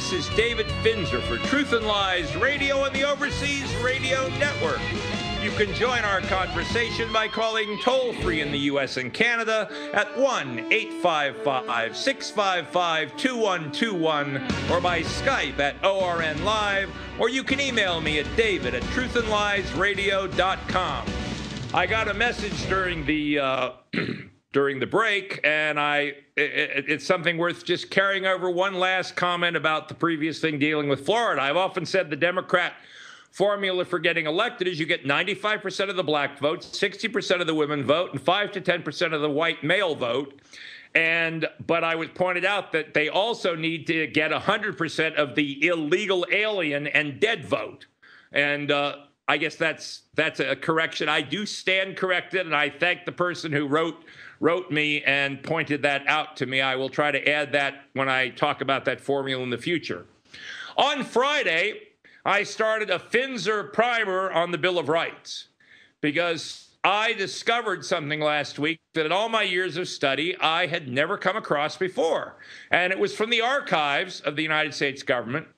This is David Finzer for Truth and Lies Radio and the Overseas Radio Network. You can join our conversation by calling toll-free in the U.S. and Canada at 1-855-655-2121 or by Skype at ORN Live, or you can email me at david@truthandliesradio.com. I got a message during the during the break, and it's something worth just carrying over. One last comment about the previous thing dealing with Florida. I've often said the Democrat formula for getting elected is you get 95% of the black vote, 60% of the women vote, and 5 to 10% of the white male vote. But I was pointed out that they also need to get 100% of the illegal alien and dead vote. And I guess that's a correction. I do stand corrected, and I thank the person who wrote me and pointed that out to me. I will try to add that when I talk about that formula in the future. On Friday, I started a Finzer primer on the Bill of Rights because I discovered something last week that in all my years of study I had never come across before. And it was from the archives of the United States government.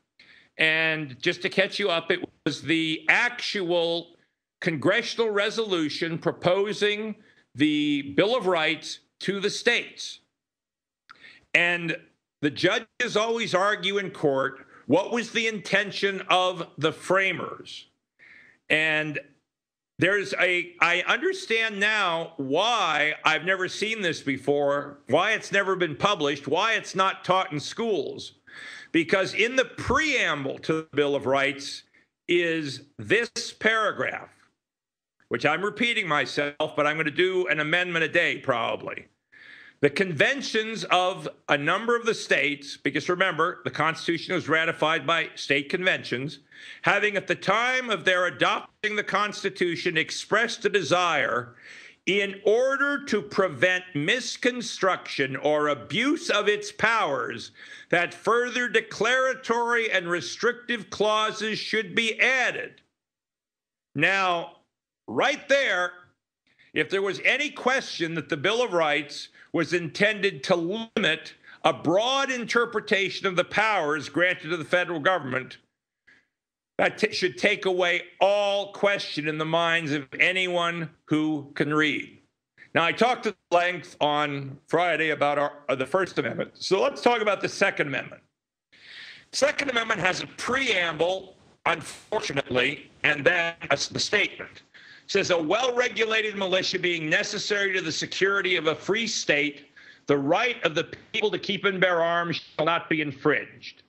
And just to catch you up, it was the actual congressional resolution proposing the Bill of Rights to the states. And the judges always argue in court, what was the intention of the framers? And I understand now why I've never seen this before, why it's never been published, why it's not taught in schools. Because in the preamble to the Bill of Rights is this paragraph, which I'm repeating myself, but I'm going to do an amendment a day probably. The conventions of a number of the states, because remember, the Constitution was ratified by state conventions, having at the time of their adopting the Constitution expressed a desire in order to prevent misconstruction or abuse of its powers, that further declaratory and restrictive clauses should be added. Now, right there, if there was any question that the Bill of Rights was intended to limit a broad interpretation of the powers granted to the federal government, that should take away all question in the minds of anyone who can read. Now, I talked at length on Friday about the First Amendment, so let's talk about the Second Amendment. Second Amendment has a preamble, unfortunately, and then the statement. It says, a well-regulated militia being necessary to the security of a free state, the right of the people to keep and bear arms shall not be infringed.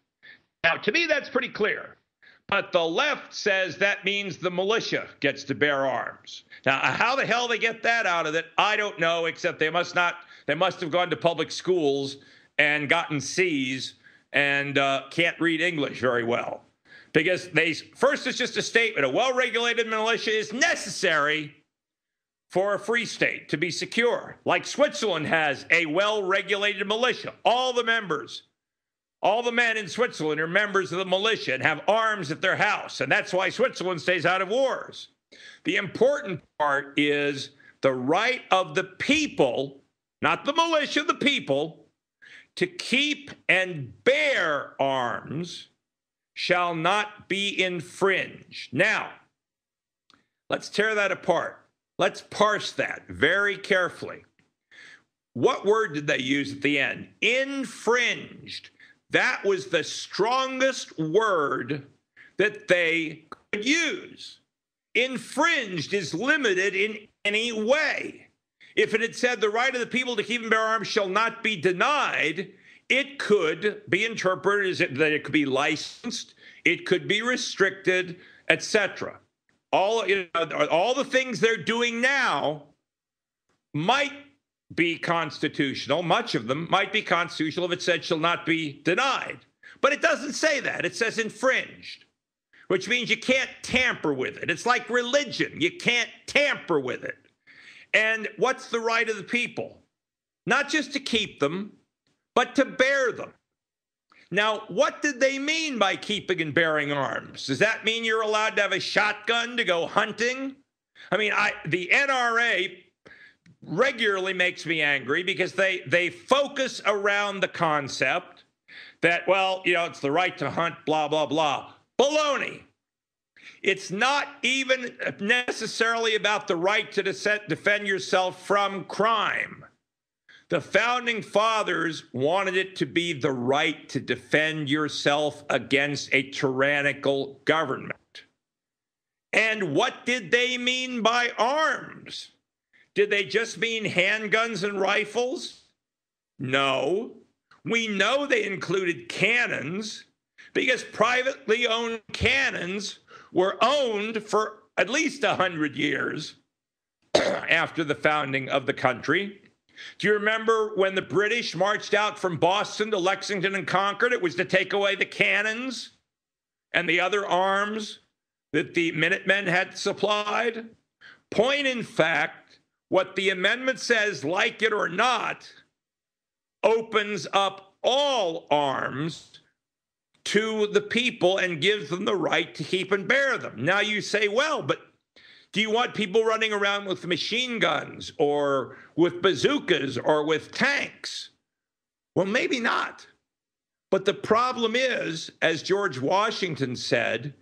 Now, to me, that's pretty clear. But the left says that means the militia gets to bear arms. Now, how the hell they get that out of it, I don't know, except they must have gone to public schools and gotten C's and can't read English very well. Because first it's just a statement, a well-regulated militia is necessary for a free state to be secure. Like Switzerland has a well-regulated militia. All the men in Switzerland are members of the militia and have arms at their house. And that's why Switzerland stays out of wars. The important part is the right of the people, not the militia, the people, to keep and bear arms shall not be infringed. Now, let's tear that apart. Let's parse that very carefully. What word did they use at the end? Infringed. That was the strongest word that they could use. Infringed is limited in any way. If it had said the right of the people to keep and bear arms shall not be denied, it could be interpreted as that it could be licensed, it could be restricted, etc. All the things they're doing now might be constitutional. Much of them might be constitutional if it said shall not be denied. But it doesn't say that. It says infringed, which means you can't tamper with it. It's like religion. You can't tamper with it. And what's the right of the people? Not just to keep them, but to bear them. Now, what did they mean by keeping and bearing arms? Does that mean you're allowed to have a shotgun to go hunting? I mean, the NRA regularly makes me angry because they focus around the concept that, well, it's the right to hunt, blah, blah, blah. Baloney. It's not even necessarily about the right to defend yourself from crime. The founding fathers wanted it to be the right to defend yourself against a tyrannical government. And what did they mean by arms? Did they just mean handguns and rifles? No. We know they included cannons because privately owned cannons were owned for at least 100 years after the founding of the country. Do you remember when the British marched out from Boston to Lexington and Concord? It was to take away the cannons and the other arms that the Minutemen had supplied. Point in fact, what the amendment says, like it or not, opens up all arms to the people and gives them the right to keep and bear them. Now you say, well, but do you want people running around with machine guns or with bazookas or with tanks? Well, maybe not. But the problem is, as George Washington said,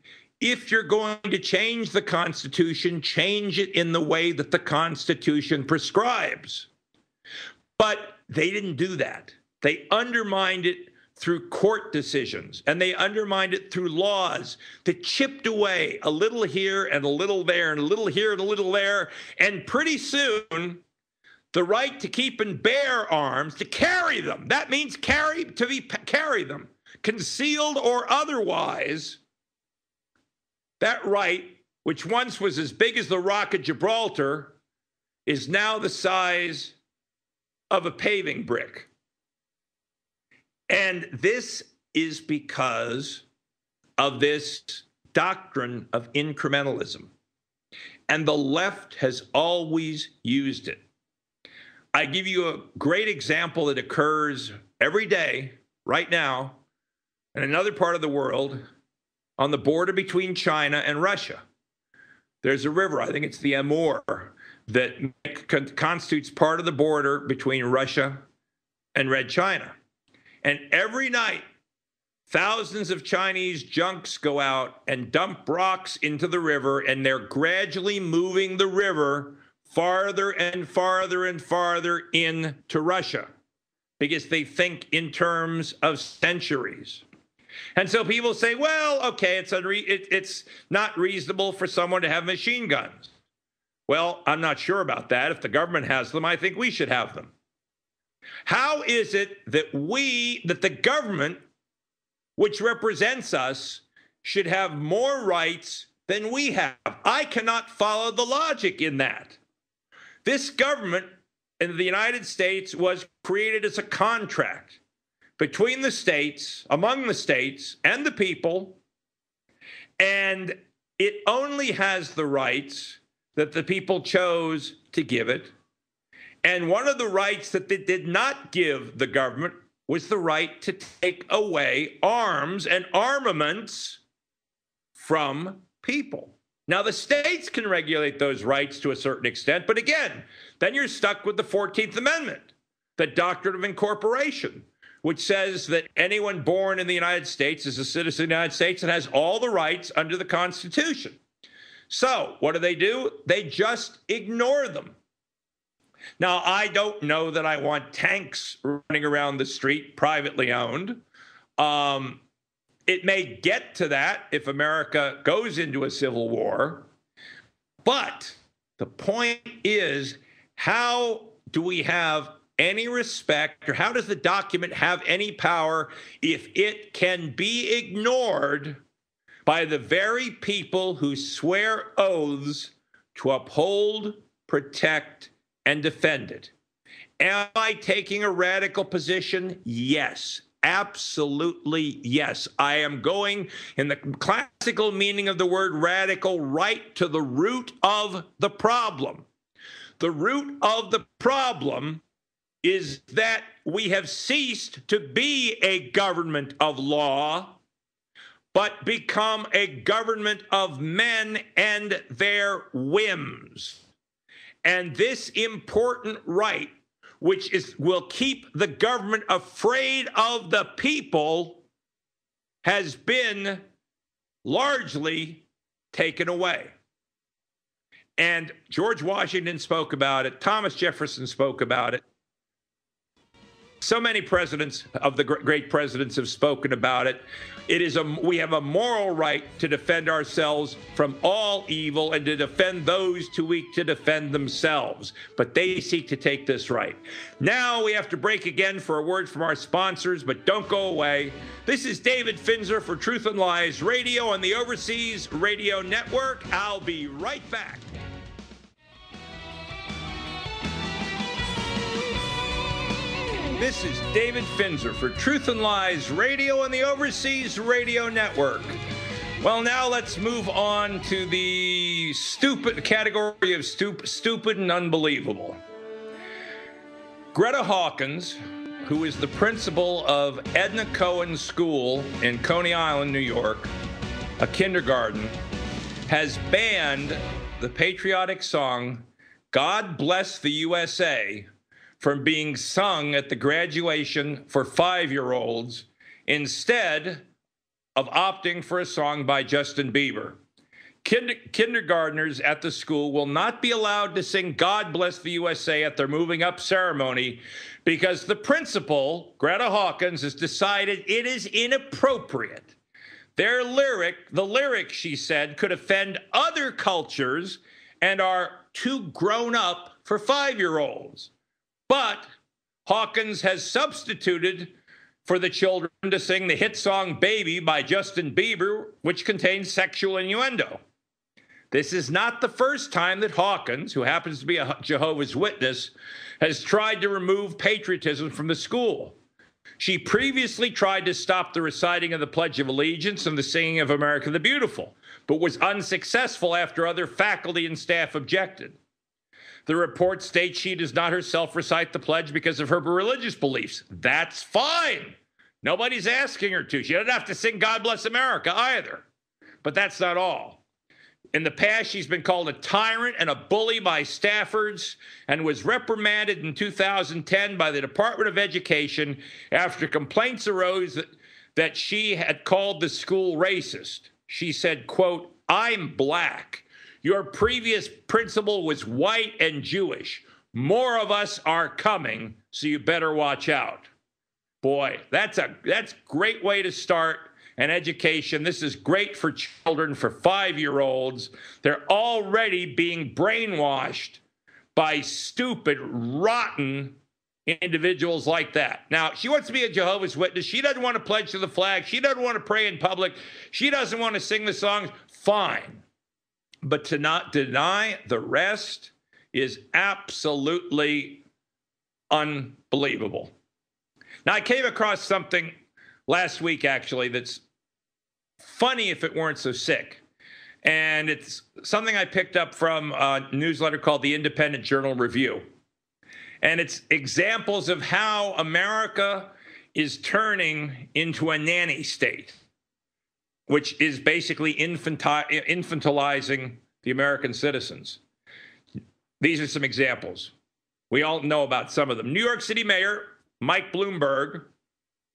if you're going to change the Constitution, change it in the way that the Constitution prescribes. But they didn't do that. They undermined it through court decisions, and they undermined it through laws that chipped away a little here and a little there and a little here and a little there. And pretty soon, the right to keep and bear arms, to carry them, that means carry them, concealed or otherwise, that right, which once was as big as the Rock of Gibraltar, is now the size of a paving brick. And this is because of this doctrine of incrementalism. And the left has always used it. I give you a great example that occurs every day, right now, in another part of the world, on the border between China and Russia. There's a river, I think it's the Amur, that constitutes part of the border between Russia and Red China. And every night, thousands of Chinese junks go out and dump rocks into the river, and they're gradually moving the river farther and farther and farther into Russia because they think in terms of centuries. And so people say, well, okay, it's not reasonable for someone to have machine guns. Well, I'm not sure about that. If the government has them, I think we should have them. How is it that the government, which represents us, should have more rights than we have? I cannot follow the logic in that. This government in the United States was created as a contract between the states, among the states and the people, and it only has the rights that the people chose to give it. And one of the rights that they did not give the government was the right to take away arms and armaments from people. Now, the states can regulate those rights to a certain extent, but again, then you're stuck with the 14th Amendment, the doctrine of incorporation, which says that anyone born in the United States is a citizen of the United States and has all the rights under the Constitution. So what do? They just ignore them. Now, I don't know that I want tanks running around the street privately owned. It may get to that if America goes into a civil war. But the point is, how do we have any respect, or how does the document have any power if it can be ignored by the very people who swear oaths to uphold, protect, and defend it? Am I taking a radical position? Yes, absolutely yes. I am going, in the classical meaning of the word radical, right to the root of the problem. The root of the problem is that we have ceased to be a government of law, but become a government of men and their whims. And this important right, will keep the government afraid of the people, has been largely taken away. And George Washington spoke about it. Thomas Jefferson spoke about it. So many presidents of the great presidents have spoken about it. We have a moral right to defend ourselves from all evil and to defend those too weak to defend themselves. But they seek to take this right. Now we have to break again for a word from our sponsors, but don't go away. This is David Finzer for Truth and Lies Radio on the Overseas Radio Network. I'll be right back. This is David Finzer for Truth and Lies Radio on the Overseas Radio Network. Well, now let's move on to the category of stupid and unbelievable. Greta Hawkins, who is the principal of Edna Cohen School in Coney Island, New York, a kindergarten, has banned the patriotic song, God Bless the USA, from being sung at the graduation for 5-year-olds instead of opting for a song by Justin Bieber. Kindergartners at the school will not be allowed to sing God Bless the USA at their moving up ceremony because the principal, Greta Hawkins, has decided it is inappropriate. The lyric, she said, could offend other cultures and are too grown up for 5-year-olds. But Hawkins has substituted for the children to sing the hit song Baby by Justin Bieber, which contains sexual innuendo. This is not the first time that Hawkins, who happens to be a Jehovah's Witness, has tried to remove patriotism from the school. She previously tried to stop the reciting of the Pledge of Allegiance and the singing of America the Beautiful, but was unsuccessful after other faculty and staff objected. The report states she does not herself recite the pledge because of her religious beliefs. That's fine. Nobody's asking her to. She doesn't have to sing God Bless America either. But that's not all. In the past, she's been called a tyrant and a bully by staffers and was reprimanded in 2010 by the Department of Education after complaints arose that she had called the school racist. She said, quote, "I'm black. Your previous principal was white and Jewish. More of us are coming, so you better watch out." Boy, that's a great way to start an education. This is great for children, for 5-year-olds. They're already being brainwashed by stupid, rotten individuals like that. Now, she wants to be a Jehovah's Witness. She doesn't want to pledge to the flag. She doesn't want to pray in public. She doesn't want to sing the songs. Fine. But to not deny the rest is absolutely unbelievable. Now, I came across something last week, actually, that's funny if it weren't so sick. And it's something I picked up from a newsletter called the Independent Journal Review. And it's examples of how America is turning into a nanny state, which is basically infantilizing the American citizens. These are some examples. We all know about some of them. New York City Mayor Mike Bloomberg,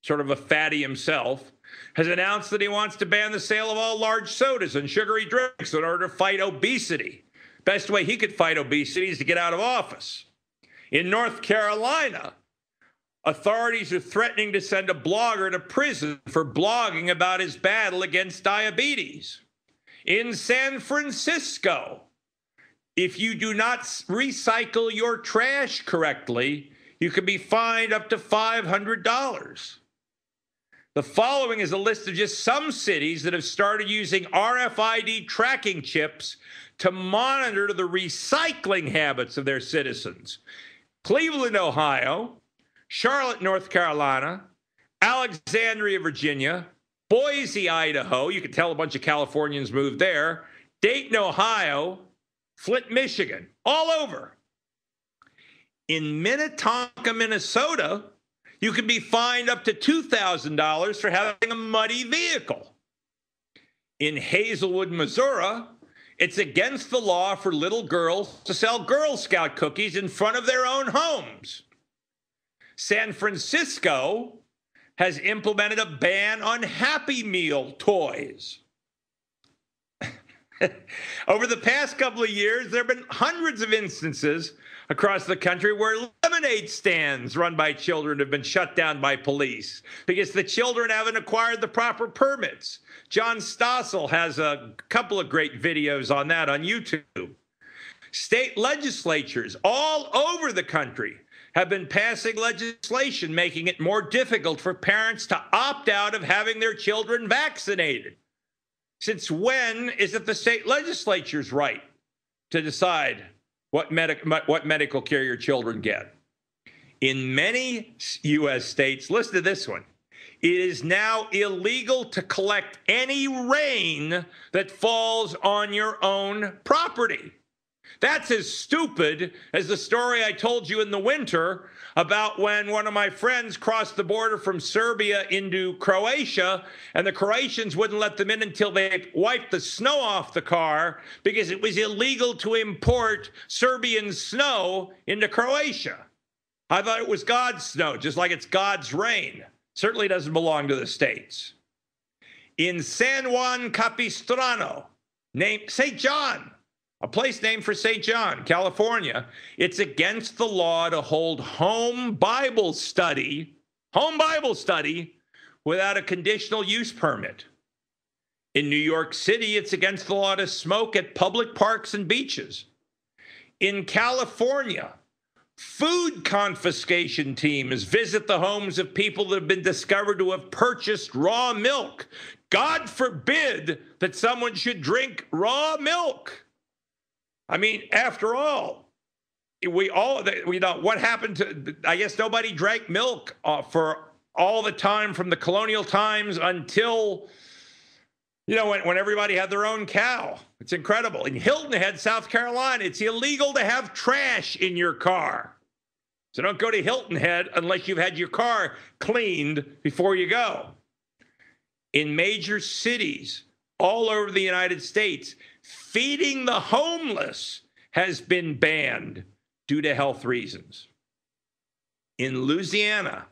sort of a fatty himself, has announced that he wants to ban the sale of all large sodas and sugary drinks in order to fight obesity. Best way he could fight obesity is to get out of office. In North Carolina, authorities are threatening to send a blogger to prison for blogging about his battle against diabetes. In San Francisco, if you do not recycle your trash correctly, you can be fined up to $500. The following is a list of just some cities that have started using RFID tracking chips to monitor the recycling habits of their citizens: Cleveland, Ohio; Charlotte, North Carolina; Alexandria, Virginia; Boise, Idaho. You can tell a bunch of Californians moved there. Dayton, Ohio; Flint, Michigan, all over. In Minnetonka, Minnesota, you can be fined up to $2,000 for having a muddy vehicle. In Hazelwood, Missouri, it's against the law for little girls to sell Girl Scout cookies in front of their own homes. San Francisco has implemented a ban on Happy Meal toys. Over the past couple of years, there have been hundreds of instances across the country where lemonade stands run by children have been shut down by police because the children haven't acquired the proper permits. John Stossel has a couple of great videos on that on YouTube. State legislatures all over the country have been passing legislation making it more difficult for parents to opt out of having their children vaccinated. Since when is it the state legislature's right to decide what medical care your children get? In many U.S. states, listen to this one, it is now illegal to collect any rain that falls on your own property. That's as stupid as the story I told you in the winter about when one of my friends crossed the border from Serbia into Croatia, and the Croatians wouldn't let them in until they wiped the snow off the car because it was illegal to import Serbian snow into Croatia. I thought it was God's snow, just like it's God's rain. Certainly doesn't belong to the states. In San Juan Capistrano, named St. John, a place named for St. John, California, it's against the law to hold home Bible study without a conditional use permit. In New York City, it's against the law to smoke at public parks and beaches. In California, food confiscation teams visit the homes of people that have been discovered to have purchased raw milk. God forbid that someone should drink raw milk. I mean, after all, we know what happened to, I guess nobody drank milk for all the time from the colonial times until, when everybody had their own cow. It's incredible. In Hilton Head, South Carolina, it's illegal to have trash in your car. So don't go to Hilton Head unless you've had your car cleaned before you go. In major cities all over the United States, feeding the homeless has been banned due to health reasons. In Louisiana,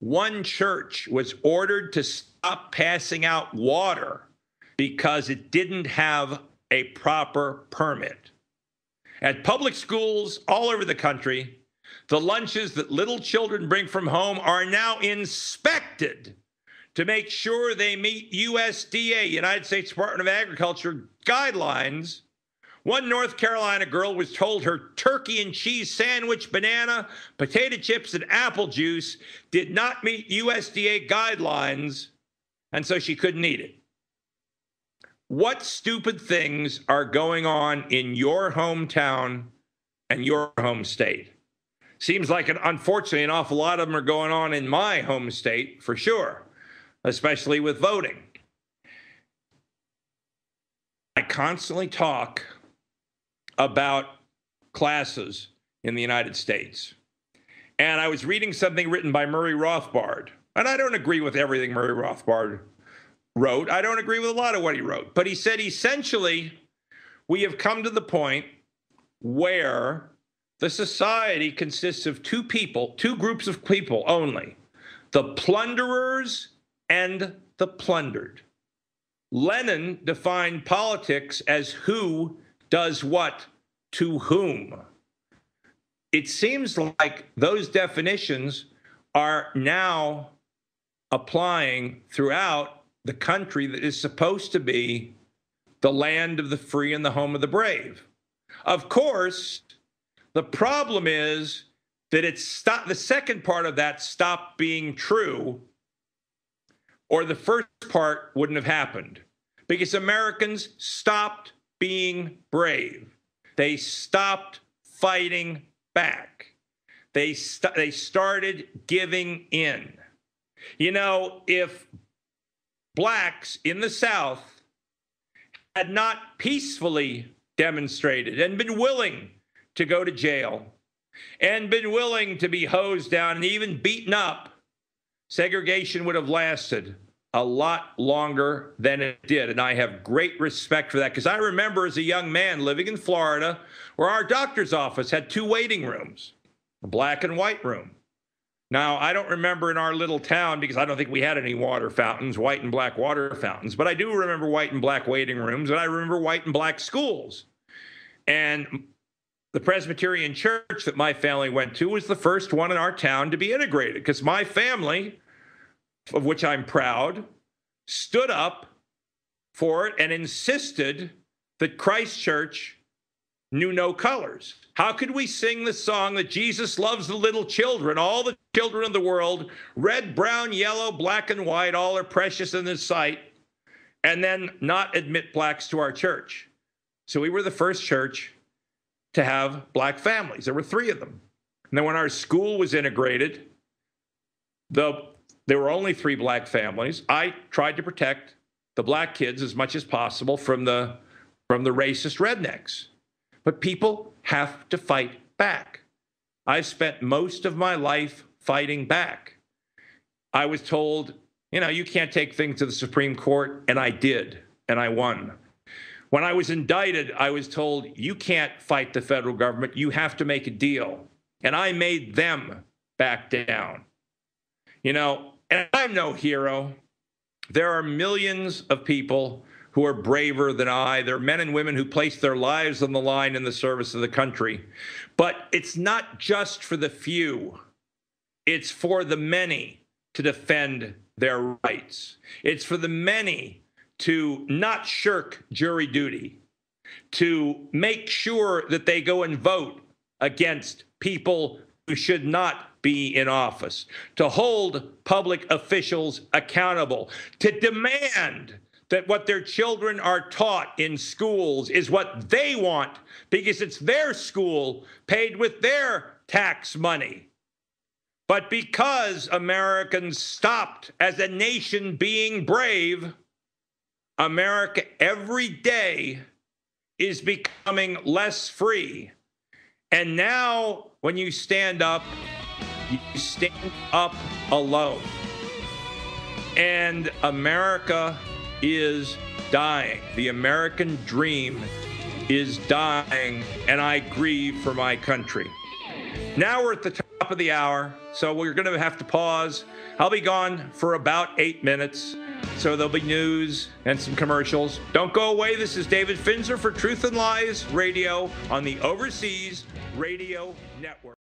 one church was ordered to stop passing out water because it didn't have a proper permit. At public schools all over the country, the lunches that little children bring from home are now inspected to make sure they meet USDA, United States Department of Agriculture, guidelines. One North Carolina girl was told her turkey and cheese sandwich, banana, potato chips, and apple juice did not meet USDA guidelines, and so she couldn't eat it. What stupid things are going on in your hometown and your home state? Seems like, unfortunately, an awful lot of them are going on in my home state, for sure, especially with voting. I constantly talk about classes in the United States. And I was reading something written by Murray Rothbard. And I don't agree with everything Murray Rothbard wrote. I don't agree with a lot of what he wrote. But he said, essentially, we have come to the point where the society consists of two groups of people only, the plunderers and the plundered. Lenin defined politics as who does what to whom. It seems like those definitions are now applying throughout the country that is supposed to be the land of the free and the home of the brave. Of course, the problem is that the second part of that stopped being true, or the first part wouldn't have happened, because Americans stopped being brave. They stopped fighting back. They started giving in. If blacks in the South had not peacefully demonstrated and been willing to go to jail and been willing to be hosed down and even beaten up, segregation would have lasted a lot longer than it did. And I have great respect for that, because I remember as a young man living in Florida where our doctor's office had two waiting rooms, a black and white room. Now, I don't remember in our little town, because I don't think we had any water fountains, white and black water fountains, but I do remember white and black waiting rooms, and I remember white and black schools. And the Presbyterian church that my family went to was the first one in our town to be integrated, because my family, of which I'm proud, stood up for it and insisted that Christ Church knew no colors. How could we sing the song that Jesus loves the little children, all the children of the world, red, brown, yellow, black, and white, all are precious in His sight, and then not admit blacks to our church? So we were the first church to have black families. There were 3 of them. And then when our school was integrated, there were only 3 black families. I tried to protect the black kids as much as possible from the racist rednecks. But people have to fight back. I've spent most of my life fighting back. I was told, you can't take things to the Supreme Court, and I did, and I won. When I was indicted, I was told, you can't fight the federal government, you have to make a deal. And I made them back down. And I'm no hero. There are millions of people who are braver than I. There are men and women who place their lives on the line in the service of the country. But it's not just for the few. It's for the many to defend their rights. It's for the many to not shirk jury duty, to make sure that they go and vote against people who should not be in office, to hold public officials accountable, to demand that what their children are taught in schools is what they want, because it's their school paid with their tax money. But because Americans stopped as a nation being brave, America every day is becoming less free. And now when you stand up alone. And America is dying. The American dream is dying, and I grieve for my country. Now we're at the top of the hour, so we're going to have to pause. I'll be gone for about 8 minutes, so there'll be news and some commercials. Don't go away. This is David Finzer for Truth and Lies Radio on the Overseas Radio Network.